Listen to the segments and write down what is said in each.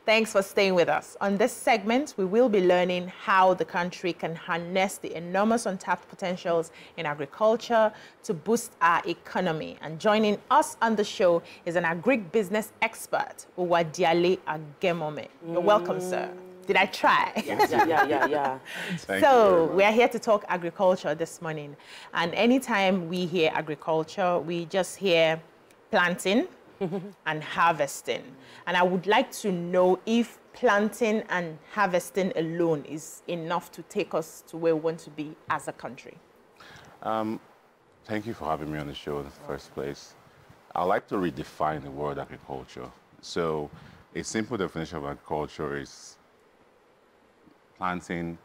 Thanks for staying with us. On this segment, we will be learning how the country can harness the enormous untapped potentials in agriculture to boost our economy. And joining us on the show is an Agric Business Expert, Uwadiale Agenimonmen. You're welcome, sir. Did I try? Yeah. So we are here to talk agriculture this morning. And anytime we hear agriculture, we just hear planting and harvesting. And I would like to know if planting and harvesting alone is enough to take us to where we want to be as a country. Thank you for having me on the show in the first place. I'd like to redefine the word agriculture. So a simple definition of agriculture is planting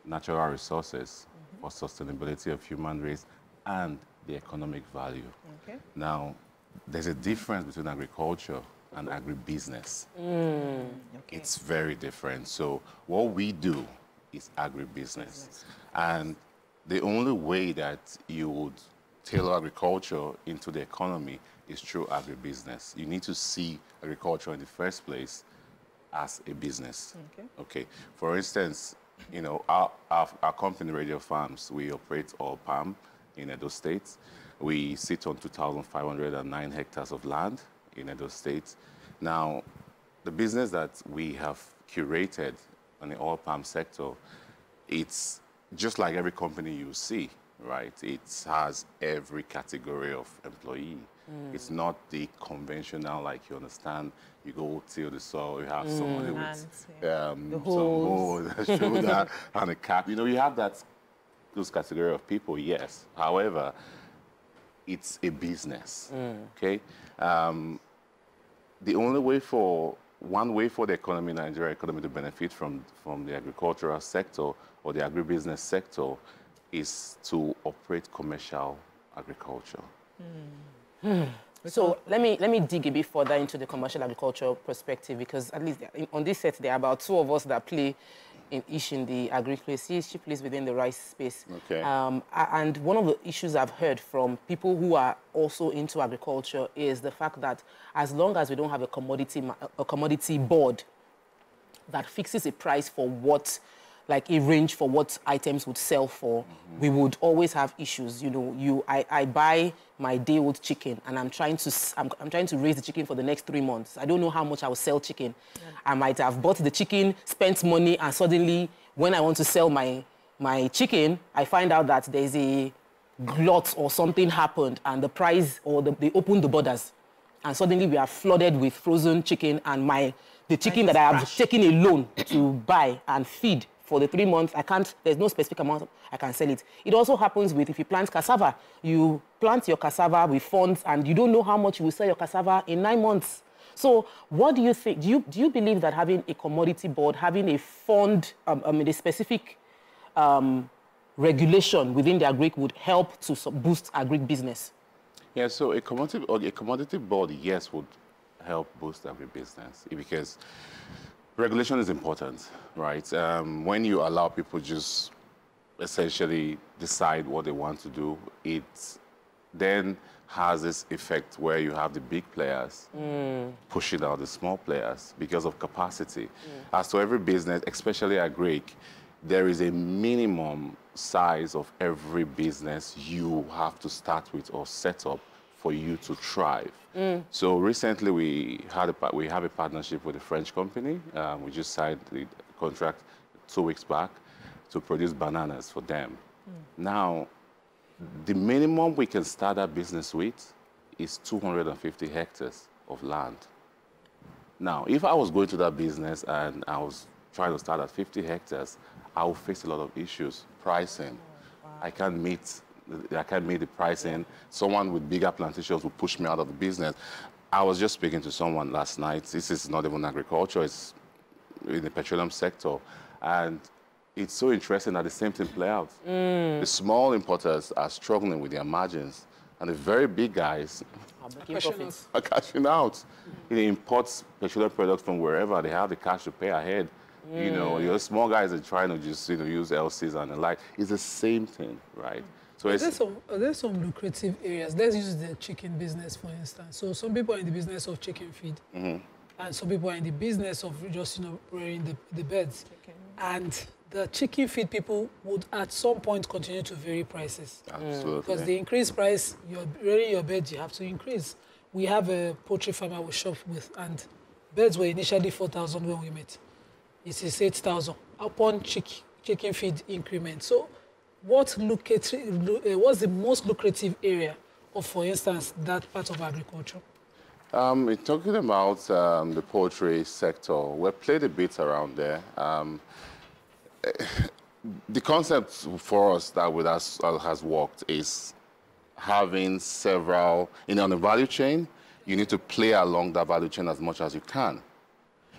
natural resources for sustainability of human race and the economic value. Okay. Now, there's a difference between agriculture and agribusiness. Okay. It's very different. So what we do is agribusiness. And the only way that you would tailor agriculture into the economy is through agribusiness. You need to see agriculture in the first place as a business. Okay. For instance, you know, our company, Radio Farms, we operate all palm in Edo State. We sit on 2,509 hectares of land in Edo State. Now, the business that we have curated on the oil palm sector, it's just like every company you see, right? It has every category of employee. It's not the conventional, like you understand, you go till the soil, you have somebody with some hose, a shoulder, and a cap. You know, you have those category of people, yes. However, it's a business, okay? The only way one way for the economy, Nigeria economy, to benefit from the agricultural sector or the agribusiness sector is to operate commercial agriculture. So let me dig a bit further into the commercial agriculture perspective, because at least on this set there are about two of us that play in the agri space. She plays within the rice space. Okay. And one of the issues I've heard from people who are also into agriculture is the fact that as long as we don't have a commodity board that fixes a price for what, like a range for what items would sell for, we would always have issues. You know, I buy my day-old chicken and I'm trying to raise the chicken for the next 3 months. I don't know how much I will sell chicken. I might have bought the chicken, spent money, and suddenly when I want to sell my chicken, I find out that there's a glut or something happened and the price, or they opened the borders. And suddenly we are flooded with frozen chicken, and the chicken that I have taken a loan to buy and feed for the 3 months, there's no specific amount I can sell it. It also happens with if you plant cassava. You plant your cassava with funds and you don't know how much you will sell your cassava in 9 months. So what do you think? Do you believe that having a commodity board, having a fund, a specific regulation within the agric would help to boost agric business? Yeah, so a commodity board, yes, would help boost agribusiness, because regulation is important, right? When you allow people just essentially decide what they want to do, it then has this effect where you have the big players pushing out the small players because of capacity. As to every business, especially agric, there is a minimum size of every business you have to start with or set up for you to thrive. So recently we have a partnership with a French company. We just signed the contract 2 weeks back to produce bananas for them. Now, the minimum we can start that business with is 250 hectares of land. Now, if I was going to that business and I was trying to start at 50 hectares, I would face a lot of issues. Pricing. I can't meet the pricing. Someone with bigger plantations would push me out of the business. I was just speaking to someone last night. This is not even agriculture, it's in the petroleum sector. And it's so interesting that the same thing play out. The small importers are struggling with their margins, and the very big guys are cashing out. They import petroleum products from wherever. They have the cash to pay ahead. You know, your small guys are trying to just use LCs and the like. It's the same thing, right? So are there some lucrative areas? Let's use the chicken business, for instance. So some people are in the business of chicken feed. and some people are in the business of just, rearing the birds. And the chicken feed people would at some point continue to vary prices. Absolutely. Because the increased price, you're rearing your birds, you have to increase. We have a poultry farmer we shop with, and birds were initially 4,000 when we met. It is 8,000 upon chicken feed increment. So what's the most lucrative area of, for instance, that part of agriculture? Talking about the poultry sector, we've played a bit around there. The concept for us that has worked is having several, on the value chain, you need to play along that value chain as much as you can.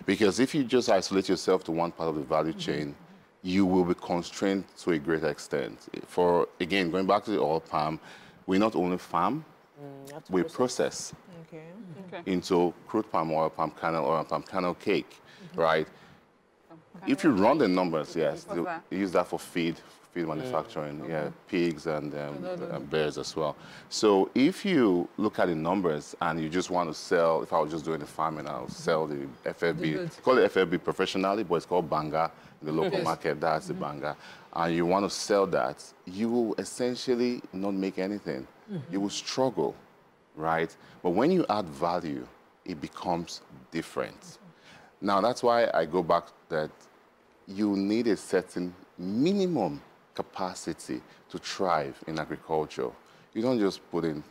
Because if you just isolate yourself to one part of the value chain, you will be constrained to a great extent. Again, going back to the oil palm, we not only farm, we process into crude palm oil, palm kernel cake, right? If you run the numbers, yes, you use that for feed manufacturing, pigs and bears as well. So if you look at the numbers and you just want to sell, if I was just doing the farming, I'll sell the FFB, call it FFB professionally, but it's called banga in the local market, that's the banga. And you want to sell that, you will essentially not make anything. You will struggle, right? But when you add value, it becomes different. Now, that's why I go back that you need a certain minimum capacity to thrive in agriculture. You don't just put in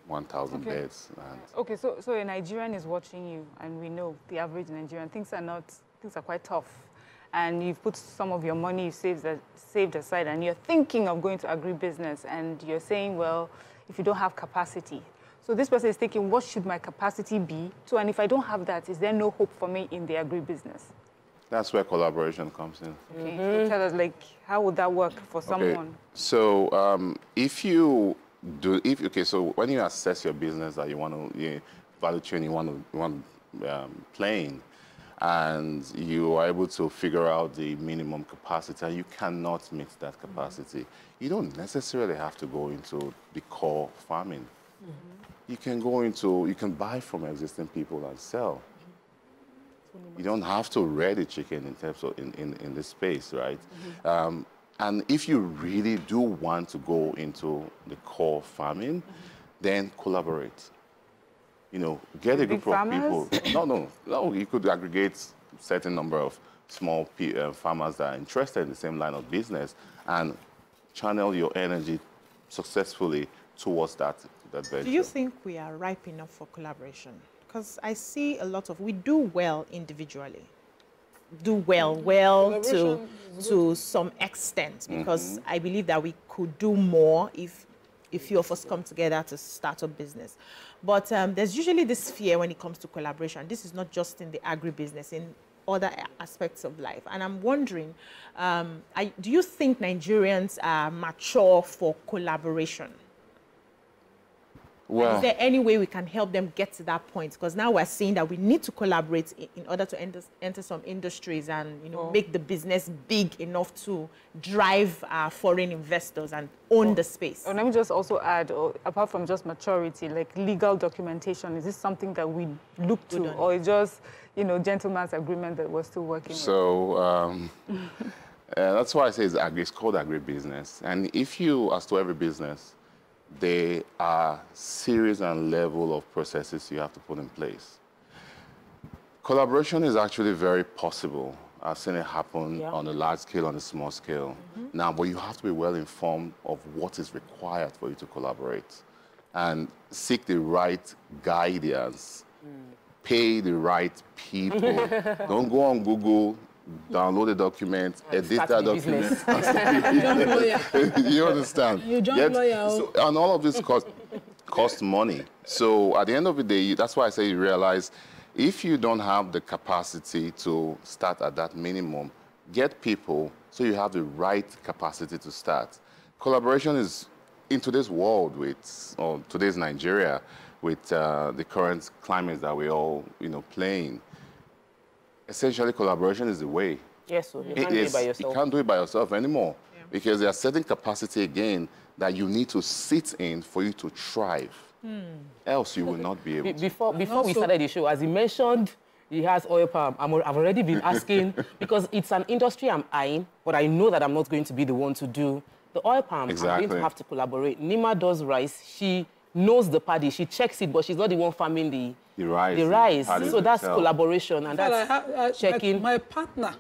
1,000 beds. Okay, so a Nigerian is watching you, and we know the average Nigerian, things are quite tough. And you've put some of your money you saved aside, and you're thinking of going to agribusiness, and you're saying, well, if you don't have capacity. So this person is thinking, what should my capacity be? So, and if I don't have that, is there no hope for me in the agribusiness? That's where collaboration comes in. Okay, so tell us, how would that work for someone? So so when you assess your business that you want to, value chain you want to play in, and you are able to figure out the minimum capacity, and you cannot meet that capacity, you don't necessarily have to go into the core farming. You can buy from existing people and sell. You don't have to rear the chicken in terms of in this space, right? And if you really do want to go into the core farming, then collaborate. Get a group of people. No, you could aggregate a certain number of small farmers that are interested in the same line of business and channel your energy successfully towards that venture. Do you think we are ripe enough for collaboration? Because I see we do well individually. Do well to some extent, because I believe that we could do more if few of us come together to start a business. But there's usually this fear when it comes to collaboration. This is not just in the agribusiness, in other aspects of life. And I'm wondering, do you think Nigerians are mature for collaboration? Well, is there any way we can help them get to that point? Because now we're seeing that we need to collaborate in order to enter some industries and make the business big enough to drive foreign investors and own the space. Let me just also add, apart from just maturity, like legal documentation, is this something that we look to, or is just gentleman's agreement that we're still working with? So that's why I say it's called agribusiness. And if you, as to every business, there are series and level of processes you have to put in place. Collaboration is actually very possible. I've seen it happen on a large scale, on a small scale. Now, but you have to be well informed of what is required for you to collaborate and seek the right guidance, pay the right people. Don't go on Google, download the document, edit that document. You understand? You jump lawyer. And all of this costs money. So at the end of the day, that's why I say you realize if you don't have the capacity to start at that minimum, get people so you have the right capacity to start. Collaboration is in today's world or today's Nigeria with the current climate that we all playing. Essentially, collaboration is the way. Yes, so you can't do it by yourself. You can't do it by yourself anymore because there's certain capacity, again, that you need to sit in for you to thrive. Else, you will not be able to. Before we started the show, as he mentioned, He has oil palm. I've already been asking, because it's an industry I'm eyeing, but I know that I'm not going to be the one to do the oil palm. Exactly. I'm going to have to collaborate. Nima does rice. She knows the paddy. She checks it, but she's not the one farming the rice. So that's collaboration, and that's checking. My partner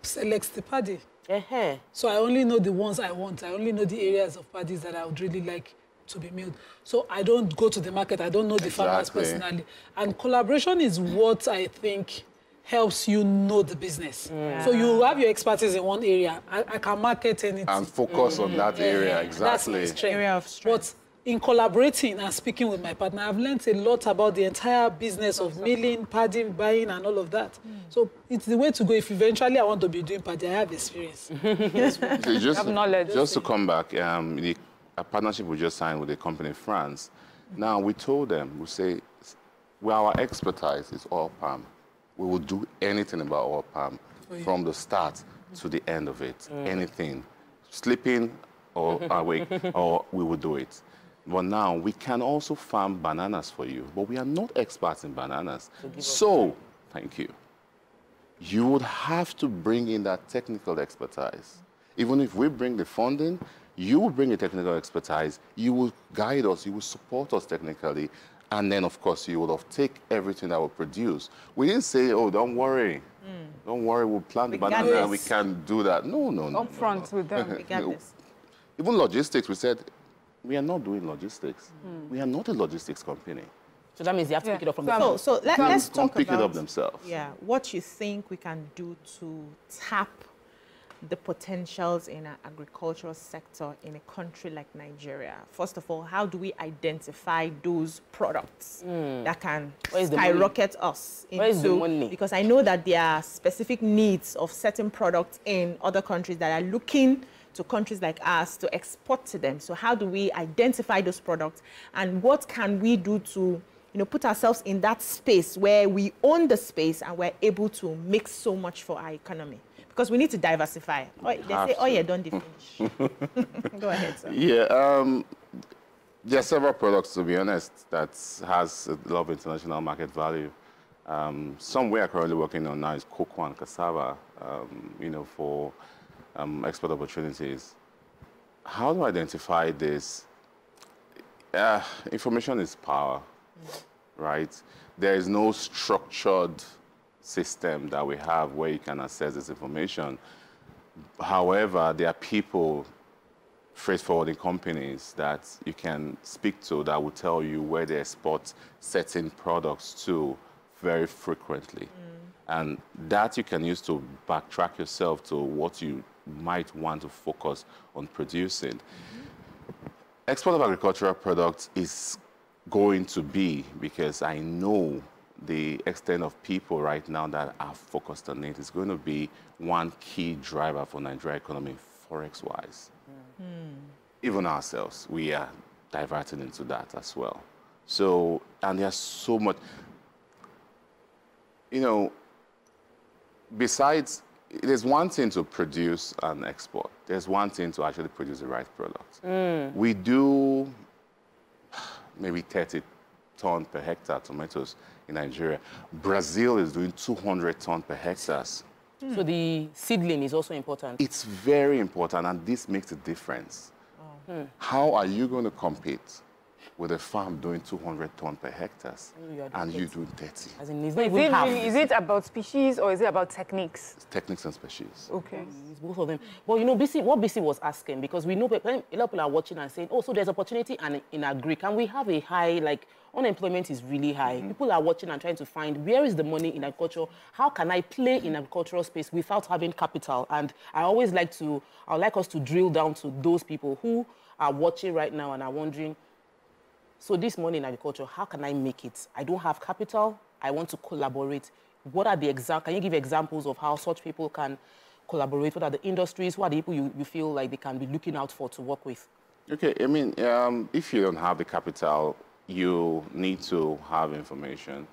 selects the paddy. Uh-huh. So I only know the ones I want. I only know the areas of paddies that I would really like to be milled. So I don't go to the market. I don't know the farmers personally. And collaboration is what I think helps you know the business. So you have your expertise in one area. I can market anything. And focus on that area, exactly. That's my strength. Area of strength. But in collaborating and speaking with my partner, I've learned a lot about the entire business of milling, paddy, buying, and all of that. So it's the way to go. If eventually I want to be doing paddy, I have experience. Have knowledge. Just to come back, a partnership we just signed with a company in France. Now, we told them, we say, well, our expertise is oil palm. We will do anything about oil palm from the start to the end of it. Anything. Sleeping or awake, or we will do it. But now, we can also farm bananas for you, but we are not experts in bananas. So, thank you. You would have to bring in that technical expertise. Even if we bring the funding, you will bring the technical expertise, you will guide us, you will support us technically, and then, of course, you will take everything that we produce. We didn't say, oh, don't worry. Don't worry, we'll plant the banana, we can do that. No. Upfront with them. We got this. Even logistics, we said, we are not doing logistics. We are not a logistics company. So that means they have to pick it up from the So let's talk about pick it up themselves. Yeah, what you think we can do to tap the potentials in our agricultural sector in a country like Nigeria. First of all, how do we identify those products that can skyrocket us into? Where is the money? Because I know that there are specific needs of certain products in other countries that are looking to countries like us to export to them. So how do we identify those products, and what can we do to put ourselves in that space where we own the space and we're able to make so much for our economy? Because we need to diversify. They say, oh, yeah, don't finish. Go ahead, sir. Yeah, there are several products, to be honest, that has a lot of international market value. Some we are currently working on now is cocoa and cassava, for export opportunities. How do I identify this? Information is power, right? There is no structured system that we have where you can access this information. However, there are people, freight forwarding companies that you can speak to that will tell you where they export certain products to very frequently. And that you can use to backtrack yourself to what you might want to focus on producing. Export of agricultural products is going to be, because I know the extent of people right now that are focused on it, is going to be one key driver for Nigeria economy, forex-wise. Even ourselves, we are diverting into that as well. So, and there's so much, besides, there's one thing to produce and export. There's one thing to actually produce the right product. We do maybe 30 ton per hectare tomatoes in Nigeria. Brazil is doing 200 ton per hectare. So the seedling is also important. It's very important, and this makes a difference. How are you going to compete with a farm doing 200 ton per hectare and you doing 30? As in, it's not even half. Is it about species or is it about techniques? It's techniques and species. Okay. It's both of them. But what BC was asking, because we know a lot of people are watching and saying, oh, so there's opportunity in Agric, and we have a high, unemployment is really high. People are watching and trying to find, where is the money in agriculture? How can I play in agricultural space without having capital? And I would like us to drill down to those people who are watching right now and are wondering, so this money in agriculture, how can I make it? I don't have capital. I want to collaborate. What are the can you give examples of how such people can collaborate? What are the industries? What are the people you feel like they can be looking out for to work with? Okay, I mean, if you don't have the capital, you need to have information.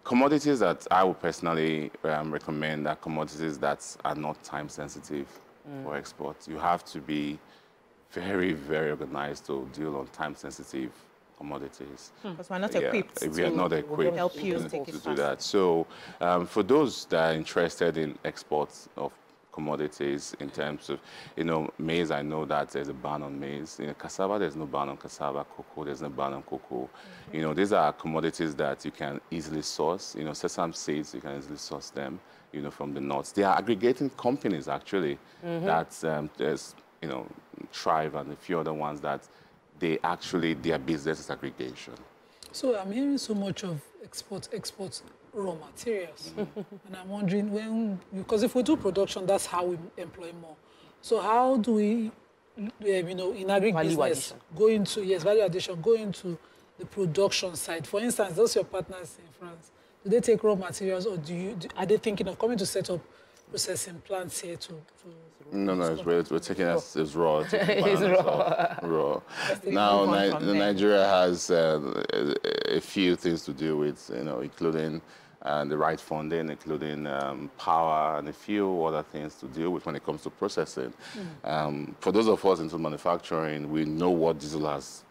Commodities that I would personally recommend are commodities that are not time sensitive for export. You have to be very, very organized to deal on time sensitive commodities. Because we're not equipped We are not equipped help you to take it do that. So for those that are interested in exports of commodities in terms of, maize, I know that there's a ban on maize. Cassava, there's no ban on cassava. Cocoa, there's no ban on cocoa. These are commodities that you can easily source. Sesame seeds, you can easily source them, from the north. They are aggregating companies, actually, that there's, Thrive and a few other ones that their business is aggregation. So I'm hearing so much of export raw materials. And I'm wondering because if we do production, that's how we employ more. So how do we, in agri-business, go into the production side? For instance, those your partners in France, do they take raw materials, or are they thinking of coming to set up processing plants here to No, we're taking it as raw. Raw. Now, Nigeria has a few things to do with, including the right funding, including power, and a few other things to deal with when it comes to processing. For those of us into manufacturing, we know what diesel has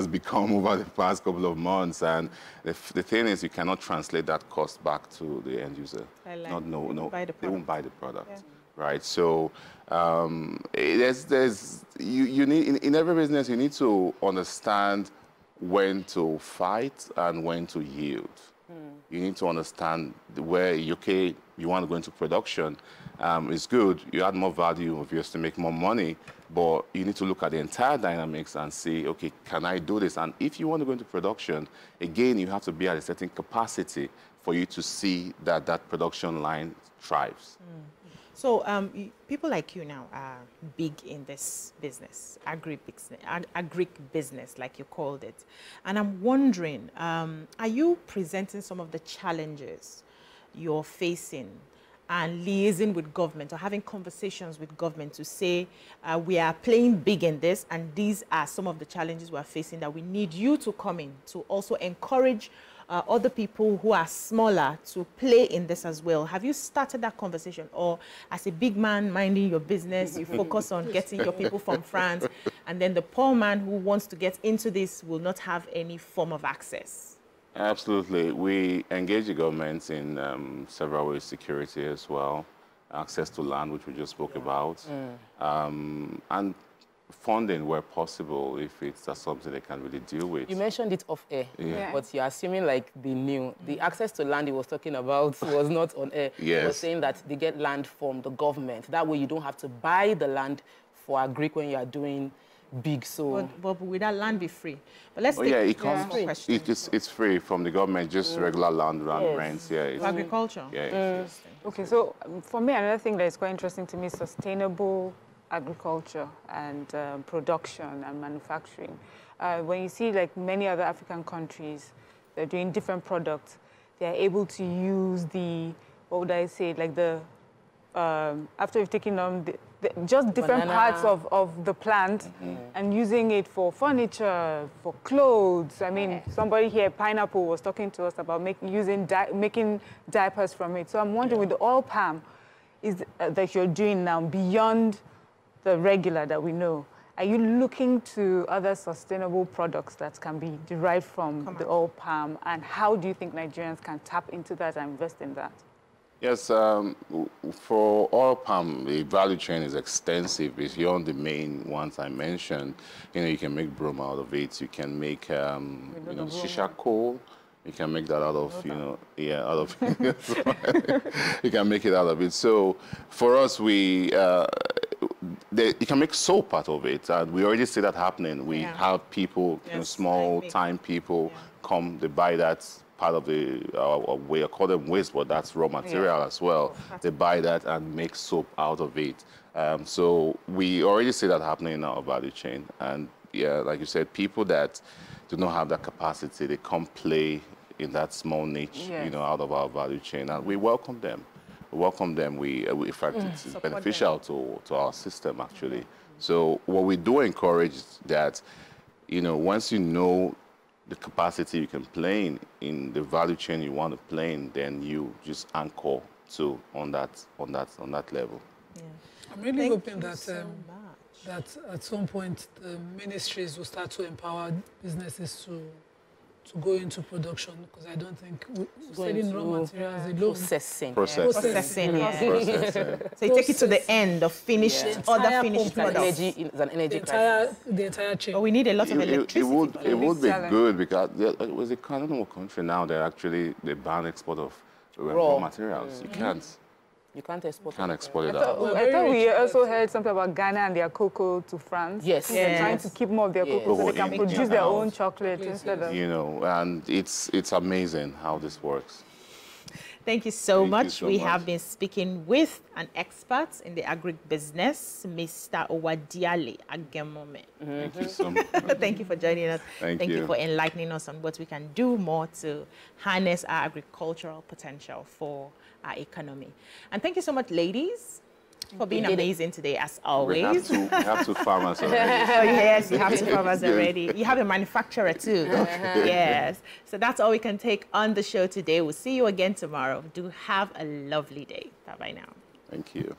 become over the past couple of months, and the thing is, you cannot translate that cost back to the end user. They won't buy the product, right? So you need in every business, you need to understand when to fight and when to yield. You need to understand where you want to go into production. It's good, you add more value, obviously make more money, but you need to look at the entire dynamics and say, okay, can I do this? And if you want to go into production, again, you have to be at a certain capacity for you to see that that production line thrives. So people like you now are big in this business, agric business, like you called it. And I'm wondering, are you presenting some of the challenges you're facing and liaising with government or having conversations with government to say, we are playing big in this, and these are some of the challenges we're facing that we need you to come in to also encourage other people who are smaller to play in this as well? Have you started that conversation? Or as a big man minding your business, you focus on getting your people from France, and then the poor man who wants to get into this will not have any form of access? Absolutely. We engage the government in several ways, security as well, access to land, which we just spoke about, and funding where possible if it's something they can really deal with. You mentioned it off air, but you're assuming like they knew. The access to land he was talking about was not on air. Yes. He was saying that they get land from the government. That way you don't have to buy the land for agric when you are doing big. So, but will that land be free? But let's take it comes. It's free from the government, just regular land rents. Yeah, it's agriculture. Yeah. Okay, so for me, another thing that is quite interesting to me is sustainable agriculture and production and manufacturing. When you see like many other African countries, they're doing different products, they're able to use what would I say, like after you've taken on just different parts of the plant and using it for furniture, for clothes. I mean, somebody here, Pineapple, was talking to us about making diapers from it. So I'm wondering, with the oil palm that you're doing now, beyond the regular that we know, are you looking to other sustainable products that can be derived from the oil palm? And how do you think Nigerians can tap into that and invest in that? Yes, for oil palm, the value chain is extensive. Beyond the main ones I mentioned, you can make broom out of it. You can make, shisha coal. You can make that out of, you can make it out of it. So for us, you can make soap out of it, and we already see that happening. We have people, small-time people come, they buy that part of we call them waste, but that's raw material as well. They buy that and make soap out of it. So we already see that happening in our value chain. And like you said, people that do not have that capacity, they come play in that small niche, out of our value chain, and we welcome them. In fact, it's beneficial to our system, actually. So what we do encourage is that, once you know the capacity you can play in the value chain you want to play in, then you just anchor on that level. I'm really hoping that that at some point the ministries will start to empower businesses to go into production, because I don't think selling raw materials alone. Processing. Processing, yeah. Processing. So you take it to the end of finished, other finished products. It's an energy The entire chain. But we need a lot of electricity. It would be challenge. good because it was a cardinal country now that actually they ban export of raw materials. You can't export it out. I thought we also heard something about Ghana and their cocoa to France. Yes. They're trying to keep more of their cocoa so they can produce their own chocolate instead of... You know, and it's amazing how this works. Thank you so Thank you much. so We much. have been speaking with an expert in the agric business, Mr. Uwadiale Agenimonmen. Thank you so much. Thank you for joining us. Thank you you for enlightening us on what we can do more to harness our agricultural potential for our economy. And thank you so much, ladies, for being amazing today, as always. We have two farmers already. Oh, yes, you have two farmers already. You have a manufacturer too. Yes. So that's all we can take on the show today. We'll see you again tomorrow. Do have a lovely day. Bye-bye now. Thank you.